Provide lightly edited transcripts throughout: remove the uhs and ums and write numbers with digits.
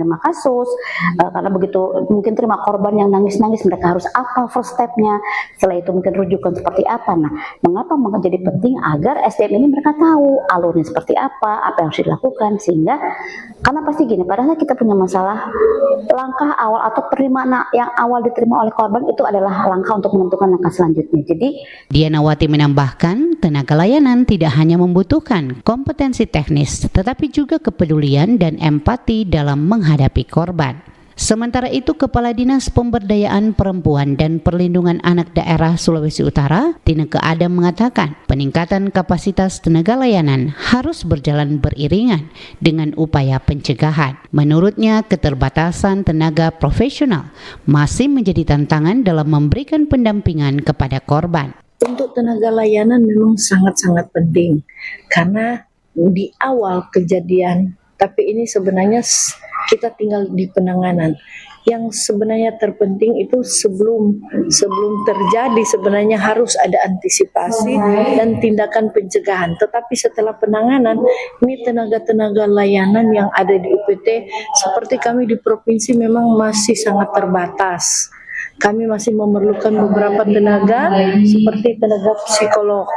terima kasus, karena begitu mungkin terima korban yang nangis-nangis, mereka harus apa first step-nya, setelah itu mungkin rujukan seperti apa. Nah, mengapa menjadi penting agar SDM ini mereka tahu alurnya seperti apa yang harus dilakukan, sehingga karena pasti gini, padahal kita punya masalah, langkah awal atau penerimaan yang awal diterima oleh korban itu adalah langkah untuk menentukan langkah selanjutnya. Jadi, Dianawati menambahkan, tenaga layanan tidak hanya membutuhkan kompetensi teknis, tetapi juga kepedulian dan empati dalam menghadapi korban. Sementara itu, Kepala Dinas Pemberdayaan Perempuan dan Perlindungan Anak Daerah Sulawesi Utara, Tineke Adam, mengatakan peningkatan kapasitas tenaga layanan harus berjalan beriringan dengan upaya pencegahan. Menurutnya, keterbatasan tenaga profesional masih menjadi tantangan dalam memberikan pendampingan kepada korban. Untuk tenaga layanan memang sangat-sangat penting karena di awal kejadian, tapi ini sebenarnya kita tinggal di penanganan. Yang sebenarnya terpenting itu sebelum terjadi sebenarnya harus ada antisipasi dan tindakan pencegahan. Tetapi setelah penanganan, ini tenaga-tenaga layanan yang ada di UPT seperti kami di provinsi memang masih sangat terbatas. Kami masih memerlukan beberapa tenaga seperti tenaga psikolog.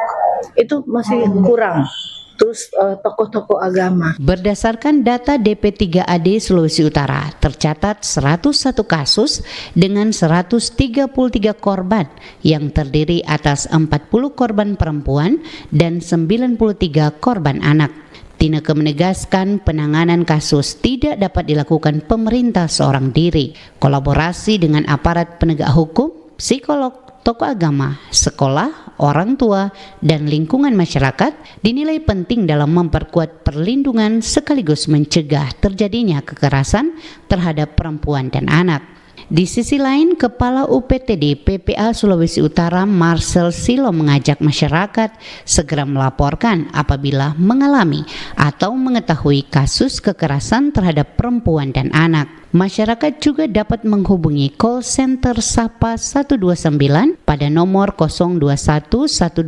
Itu masih kurang. Terus tokoh-tokoh agama. Berdasarkan data DP3AD Sulawesi Utara, tercatat 101 kasus dengan 133 korban yang terdiri atas 40 korban perempuan dan 93 korban anak. Tineke menegaskan penanganan kasus tidak dapat dilakukan pemerintah seorang diri. Kolaborasi dengan aparat penegak hukum, psikolog, tokoh agama, sekolah, orang tua, dan lingkungan masyarakat dinilai penting dalam memperkuat perlindungan sekaligus mencegah terjadinya kekerasan terhadap perempuan dan anak. Di sisi lain, Kepala UPTD PPA Sulawesi Utara Marcel Silo mengajak masyarakat segera melaporkan apabila mengalami atau mengetahui kasus kekerasan terhadap perempuan dan anak. Masyarakat juga dapat menghubungi call center Sapa 129 pada nomor 021 129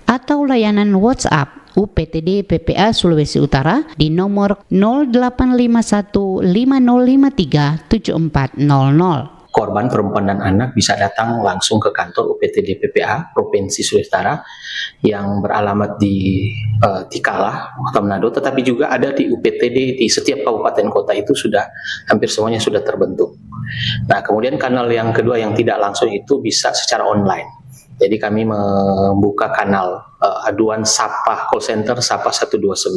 atau layanan WhatsApp UPTD PPA Sulawesi Utara di nomor 0851 5053 7400. Korban perempuan dan anak bisa datang langsung ke kantor UPTD PPA Provinsi Sulawesi Utara yang beralamat di Tikala, Kota Manado, tetapi juga ada di UPTD di setiap kabupaten kota itu sudah hampir semuanya sudah terbentuk. Nah, kemudian kanal yang kedua yang tidak langsung itu bisa secara online. Jadi kami membuka kanal aduan Sapa call center Sapa 129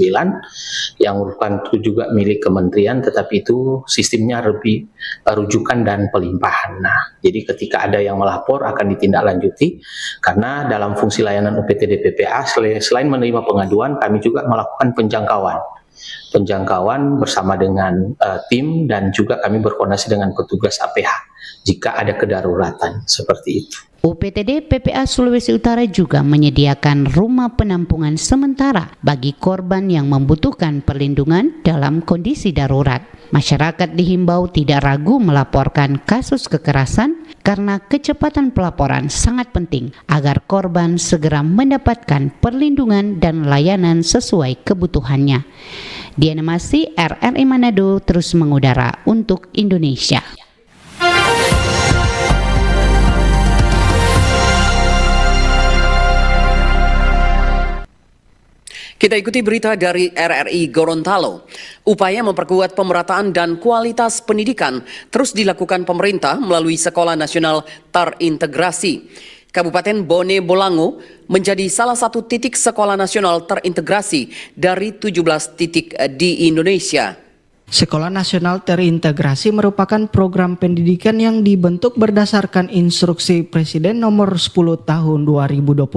yang merupakan itu juga milik kementerian, tetapi itu sistemnya lebih rujukan dan pelimpahan. Nah, jadi ketika ada yang melapor akan ditindaklanjuti karena dalam fungsi layanan UPTD PPA selain menerima pengaduan, kami juga melakukan penjangkauan bersama dengan tim dan juga kami berkoordinasi dengan petugas APH jika ada kedaruratan seperti itu. UPTD PPA Sulawesi Utara juga menyediakan rumah penampungan sementara bagi korban yang membutuhkan perlindungan dalam kondisi darurat. Masyarakat dihimbau tidak ragu melaporkan kasus kekerasan karena kecepatan pelaporan sangat penting agar korban segera mendapatkan perlindungan dan layanan sesuai kebutuhannya. Diana Masih, RRI Manado, terus mengudara untuk Indonesia. Kita ikuti berita dari RRI Gorontalo. Upaya memperkuat pemerataan dan kualitas pendidikan terus dilakukan pemerintah melalui Sekolah Nasional Terintegrasi. Kabupaten Bone Bolango menjadi salah satu titik sekolah nasional terintegrasi dari 17 titik di Indonesia. Sekolah Nasional Terintegrasi merupakan program pendidikan yang dibentuk berdasarkan instruksi Presiden nomor 10 tahun 2026.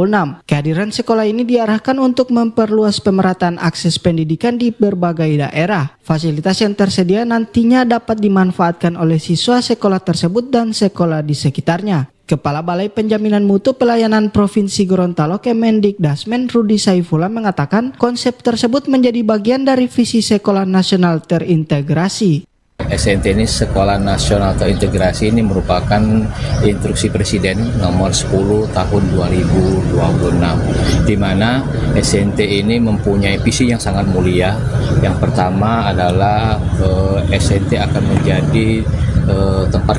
Kehadiran sekolah ini diarahkan untuk memperluas pemerataan akses pendidikan di berbagai daerah. Fasilitas yang tersedia nantinya dapat dimanfaatkan oleh siswa sekolah tersebut dan sekolah di sekitarnya. Kepala Balai Penjaminan Mutu Pelayanan Provinsi Gorontalo Kemendikdasmen Rudi Saifullah mengatakan konsep tersebut menjadi bagian dari visi Sekolah Nasional Terintegrasi. SNT ini Sekolah Nasional Terintegrasi ini merupakan instruksi Presiden nomor 10 tahun 2026, di mana SNT ini mempunyai visi yang sangat mulia. Yang pertama adalah SNT akan menjadi tempat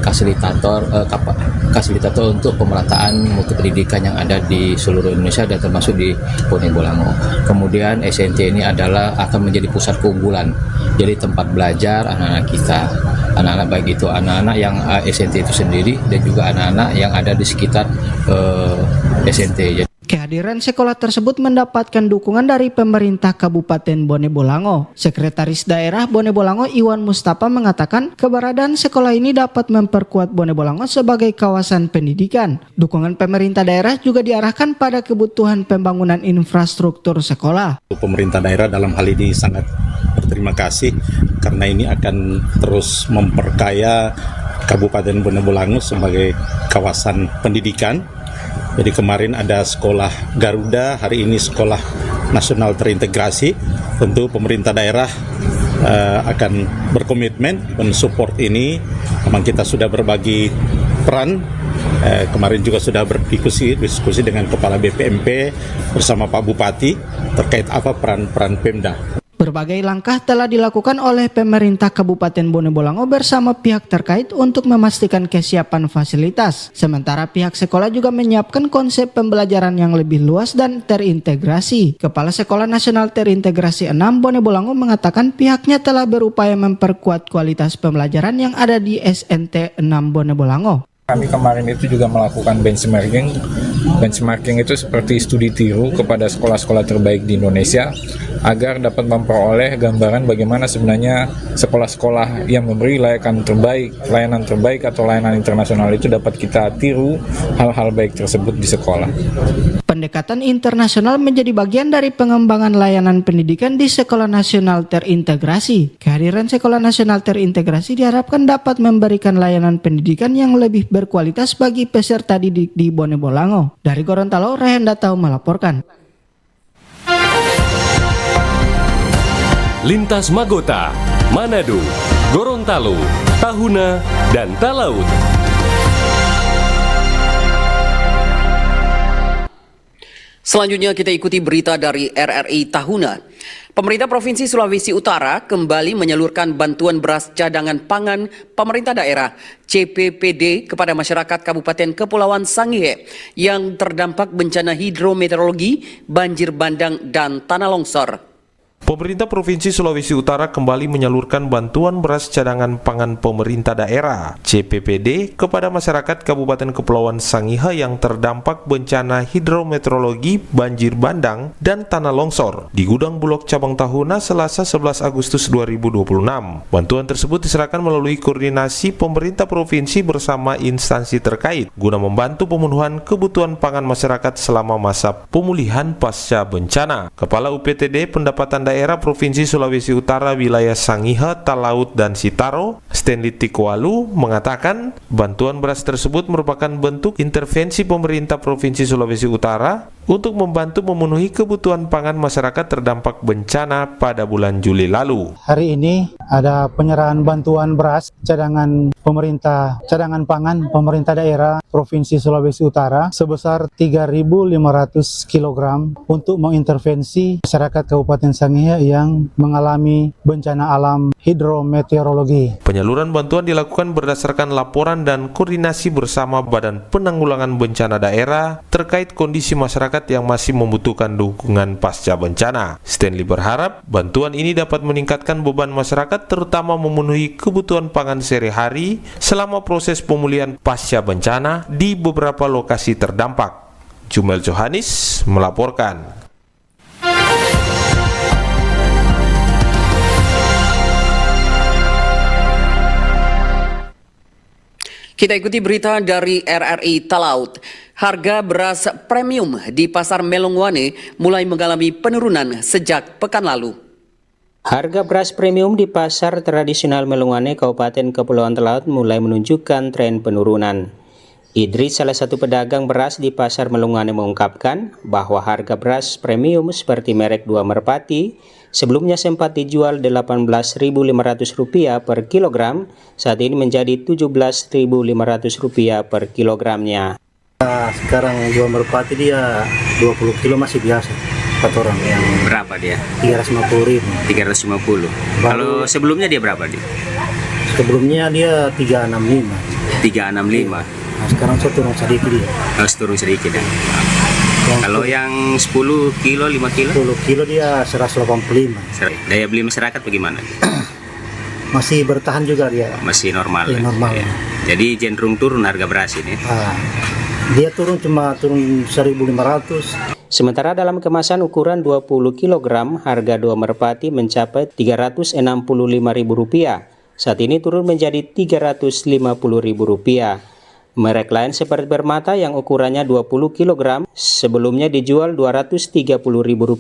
fasilitator untuk pemerataan mutu pendidikan yang ada di seluruh Indonesia dan termasuk di Bonebolango. Kemudian SNT ini akan menjadi pusat keunggulan, jadi tempat belajar anak-anak kita, anak-anak baik itu anak-anak yang SNT itu sendiri dan juga anak-anak yang ada di sekitar SNT. Kehadiran sekolah tersebut mendapatkan dukungan dari pemerintah Kabupaten Bonebolango. Sekretaris Daerah Bonebolango Iwan Mustafa mengatakan keberadaan sekolah ini dapat memperkuat Bonebolango sebagai kawasan pendidikan. Dukungan pemerintah daerah juga diarahkan pada kebutuhan pembangunan infrastruktur sekolah. Pemerintah daerah dalam hal ini sangat berterima kasih karena ini akan terus memperkaya Kabupaten Bonebolango sebagai kawasan pendidikan. Jadi kemarin ada sekolah Garuda, hari ini Sekolah Nasional Terintegrasi. Tentu pemerintah daerah akan berkomitmen mensupport ini. Memang kita sudah berbagi peran. Kemarin juga sudah berdiskusi dengan Kepala BPMP bersama Pak Bupati terkait apa peran Pemda. Berbagai langkah telah dilakukan oleh pemerintah Kabupaten Bonebolango bersama pihak terkait untuk memastikan kesiapan fasilitas. Sementara pihak sekolah juga menyiapkan konsep pembelajaran yang lebih luas dan terintegrasi. Kepala Sekolah Nasional Terintegrasi 6 Bonebolango mengatakan pihaknya telah berupaya memperkuat kualitas pembelajaran yang ada di SNT 6 Bonebolango. Kami kemarin itu juga melakukan benchmarking. Benchmarking itu seperti studi tiru kepada sekolah-sekolah terbaik di Indonesia agar dapat memperoleh gambaran bagaimana sebenarnya sekolah-sekolah yang memberi layanan terbaik atau layanan internasional itu dapat kita tiru hal-hal baik tersebut di sekolah. Pendekatan internasional menjadi bagian dari pengembangan layanan pendidikan di Sekolah Nasional Terintegrasi. Kehadiran Sekolah Nasional Terintegrasi diharapkan dapat memberikan layanan pendidikan yang lebih berkualitas bagi peserta didik di Bonebolango. Dari Gorontalo, Rehenda Tau melaporkan. Lintas Magota, Manado, Gorontalo, Tahuna, dan Talaut. Selanjutnya kita ikuti berita dari RRI Tahuna. Pemerintah Provinsi Sulawesi Utara kembali menyalurkan bantuan beras cadangan pangan pemerintah daerah CPPD kepada masyarakat Kabupaten Kepulauan Sangihe yang terdampak bencana hidrometeorologi, banjir bandang, dan tanah longsor. Pemerintah Provinsi Sulawesi Utara kembali menyalurkan bantuan beras cadangan pangan pemerintah daerah CPPD kepada masyarakat Kabupaten Kepulauan Sangihe yang terdampak bencana hidrometeorologi, banjir bandang, dan tanah longsor di Gudang Bulog Cabang Tahuna Selasa 11 Agustus 2026. Bantuan tersebut diserahkan melalui koordinasi pemerintah provinsi bersama instansi terkait guna membantu pemenuhan kebutuhan pangan masyarakat selama masa pemulihan pasca bencana. Kepala UPTD Pendapatan Daerah Provinsi Sulawesi Utara wilayah Sangihe, Talaut, dan Sitaro, Stanley Tikwalu, mengatakan bantuan beras tersebut merupakan bentuk intervensi pemerintah Provinsi Sulawesi Utara untuk membantu memenuhi kebutuhan pangan masyarakat terdampak bencana pada bulan Juli lalu. Hari ini ada penyerahan bantuan beras cadangan pangan pemerintah daerah Provinsi Sulawesi Utara sebesar 3.500 kg untuk mengintervensi masyarakat Kabupaten Sangihe yang mengalami bencana alam hidrometeorologi. Penyaluran bantuan dilakukan berdasarkan laporan dan koordinasi bersama Badan Penanggulangan Bencana Daerah terkait kondisi masyarakat yang masih membutuhkan dukungan pasca bencana. Stanley berharap bantuan ini dapat meningkatkan beban masyarakat terutama memenuhi kebutuhan pangan sehari-hari selama proses pemulihan pasca bencana di beberapa lokasi terdampak. Jumel Johanis melaporkan. Kita ikuti berita dari RRI Talaut. Harga beras premium di Pasar Melongwane mulai mengalami penurunan sejak pekan lalu. Harga beras premium di Pasar Tradisional Melongwane, Kabupaten Kepulauan Talaut mulai menunjukkan tren penurunan. Idris, salah satu pedagang beras di Pasar Melongwane, mengungkapkan bahwa harga beras premium seperti merek 2 Merpati Sebelumnya sempat dijual Rp18.500 per kilogram, saat ini menjadi Rp17.500 per kilogramnya. Sekarang jual merpati dia 20 kilo masih biasa. 4 orang yang berapa dia? 350.000. 350. Kalau sebelumnya dia berapa dia? Sebelumnya dia 365. 365. Nah, sekarang saya turun sedikit dia. Harus turun sedikit ya. Kalau yang 10 kilo, 5 kilo? 10 kilo dia 185. Daya beli masyarakat bagaimana? Masih bertahan juga dia. Masih normal. Ya, normal. Ya. Jadi cenderung turun harga beras ini. Dia turun 1.500. Sementara dalam kemasan ukuran 20 kg, harga 2 merpati mencapai Rp365.000. Saat ini turun menjadi Rp350.000. Merek lain seperti Permata yang ukurannya 20 kg sebelumnya dijual Rp230.000.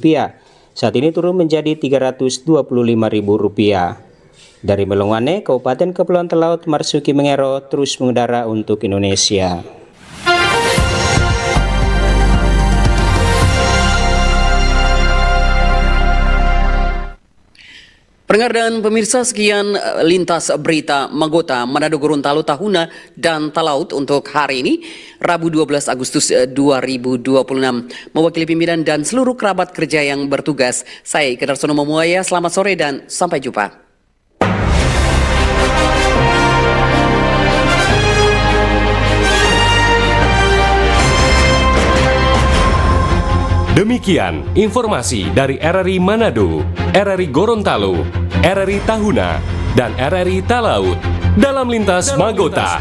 Saat ini turun menjadi Rp325.000. Dari Melongwane, Kabupaten Kepulauan Talaut, Marsuki Mengero terus mengudara untuk Indonesia. Pendengar dan pemirsa, sekian lintas berita Magota, Manado, Gorontalo, Tahuna, dan Talaut untuk hari ini, Rabu 12 Agustus 2026. Mewakili pimpinan dan seluruh kerabat kerja yang bertugas, saya Ika Darsono Momuaya, selamat sore dan sampai jumpa. Demikian informasi dari RRI Manado, RRI Gorontalo, RRI Tahuna, dan RRI Talaut dalam Lintas Magota.